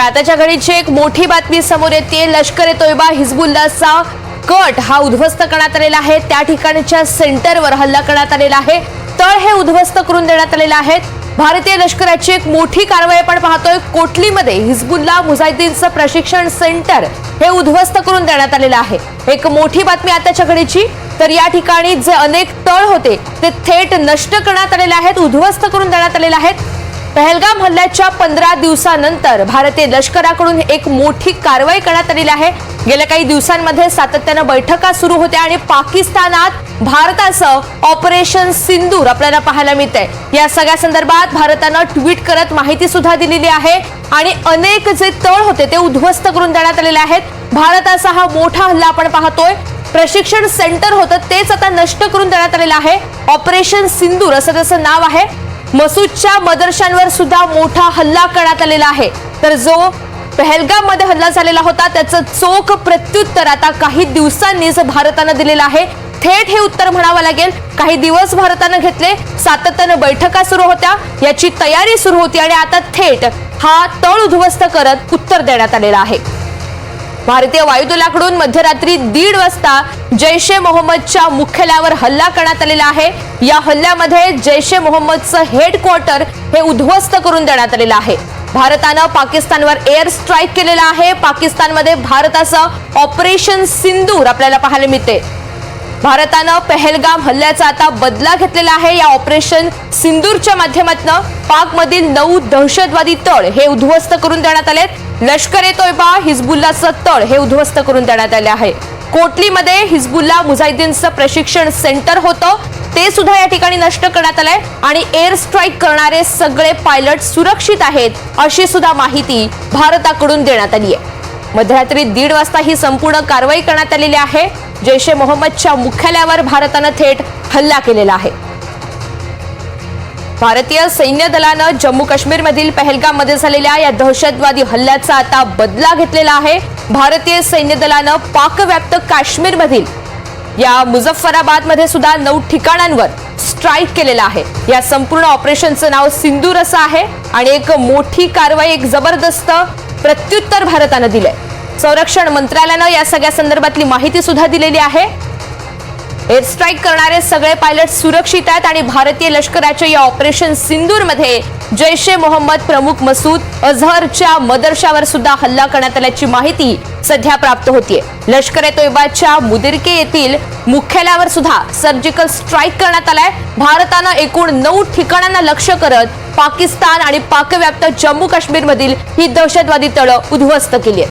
आताच्या घडीची एक मोठी बातमी समोर येते। लष्कर-ए-तोयबा हिजबुल्लाहचा कट हा उद्ध्वस्त करण्यात आलेला आहे। त्या ठिकाणच्या सेंटरवर हल्ला करण्यात आलेला आहे। तळ हे उद्ध्वस्त करून देण्यात आलेले आहेत। भारतीय लष्कराची एक मोठी कारवाई आपण पाहतोय। कोटलीमध्ये हिजबुल्लाह मुजाहिदीनचं प्रशिक्षण सेंटर हे उद्ध्वस्त करून देण्यात आलेलं आहे। एक मोठी बातमी आताच्या घडीची। तर या ठिकाणी जे अनेक तळ होते ते थेट नष्ट करण्यात आलेले आहेत, उद्ध्वस्त करून देण्यात आलेले आहेत। पहलगाम हल्ल्याच्या 15 दिवसानंतर भारतीय लष्कराकडून एक मोठी कारवाई करण्यात आलेली आहे। गेल्या काही दिवसांमध्ये सातत्याने बैठका सुरू होत्या आणि पाकिस्तानात भारताचं ऑपरेशन सिंदूर आपल्याला पाहायला मिळतंय। या सगळ्या संदर्भात भारतानं ट्विट करत माहिती सुद्धा दिलेली आहे आणि अनेक जे तळ होते ते उद्ध्वस्त करून देण्यात आलेले आहेत। भारताचा हा मोठा हल्ला आपण पाहतोय। प्रशिक्षण सेंटर होतं तेच आता नष्ट करून देण्यात आलेलं आहे। ऑपरेशन सिंदूर असं त्याचं नाव आहे। मसूदच्या मदरशांवर सुद्धा मोठा हल्ला करण्यात आलेला आहे। तर जो पहलगाम मध्ये हल्ला झालेला होता त्याचं चोख प्रत्युत्तर आता काही दिवसांनीच भारतानं दिलेलं आहे। थेट हे उत्तर म्हणावं लागेल। काही दिवस भारतानं घेतले, सातत्याने बैठका सुरू होत्या, याची तयारी सुरू होती आणि आता थेट हा तळ उद्ध्वस्त करत उत्तर देण्यात आलेलं आहे। भारतीय वायुदलाकडून मध्यरात्री 1:30 वाजता जैश ए मोहम्मदच्या मुख्यालयावर हल्ला करण्यात आलेला आहे। या हल्ल्यामध्ये जैश ए मोहम्मदचं हेडक्वार्टर हे उद्ध्वस्त करून देण्यात आलेलं आहे। भारतानं पाकिस्तानवर एअर स्ट्राईक केलेला आहे। पाकिस्तानमध्ये भारताचं ऑपरेशन सिंदूर आपल्याला पाहायला मिळते। भारतानं पहलगाम हल्ल्याचा आता बदला घेतलेला आहे। या ऑपरेशन सिंदूरच्या माध्यमातून पाकमधील 9 दहशतवादी तळ हे उद्ध्वस्त करून देण्यात आलेत। लष्कर-ए-तोयबा हिजबुल्लाहचं तळ हे उद्ध्वस्त करून देण्यात आले आहे। कोटलीमध्ये हिजबुल्लाह मुजाहिदीनचं प्रशिक्षण सेंटर होतं ते सुद्धा या ठिकाणी नष्ट करण्यात आलंय आणि एअर स्ट्राईक करणारे सगळे पायलट सुरक्षित आहेत अशी सुद्धा माहिती भारताकडून देण्यात आली आहे। मध्यरात्री 1:30 वाजता ही संपूर्ण कारवाई करण्यात आलेली आहे। जैश ए मोहम्मदच्या मुख्यालयावर भारतानं थेट हल्ला केलेला आहे। भारतीय सैन्य दलानं जम्मू काश्मीरमधील पहलगाम मध्ये झालेल्या या दहशतवादी हल्ल्याचा आता बदला घेतलेला आहे। भारतीय सैन्य दलानं पाकव्याप्त काश्मीरमधील या मुझफ्फराबाद मध्ये सुद्धा 9 ठिकाणांवर स्ट्राईक केलेला आहे। या संपूर्ण ऑपरेशनचं नाव सिंदूर असं आहे आणि एक मोठी कारवाई, एक जबरदस्त प्रत्युत्तर भारतानं दिलंय। संरक्षण मंत्रालयानं या सगळ्या संदर्भातली माहिती सुद्धा दिलेली आहे। एअर स्ट्राईक करणारे सगळे पायलट सुरक्षित आहेत आणि भारतीय लष्कराच्या या ऑपरेशन सिंदूर मध्ये जैश ए मोहम्मद प्रमुख मसूद अझहरच्या मदरशावर सुद्धा हल्ला करण्यात आल्याची माहिती सध्या प्राप्त होतीये। लष्कर-ए-तोयबाच्या मुदिरके येथील मुख्यालयावर सुद्धा सर्जिकल स्ट्राईक करण्यात आलाय। भारतानं एकूण 9 ठिकाणांना लक्ष्य करत पाकिस्तान आणि पाकव्याप्त जम्मू काश्मीर मधील ही दहशतवादी तळं उद्ध्वस्त केली आहेत।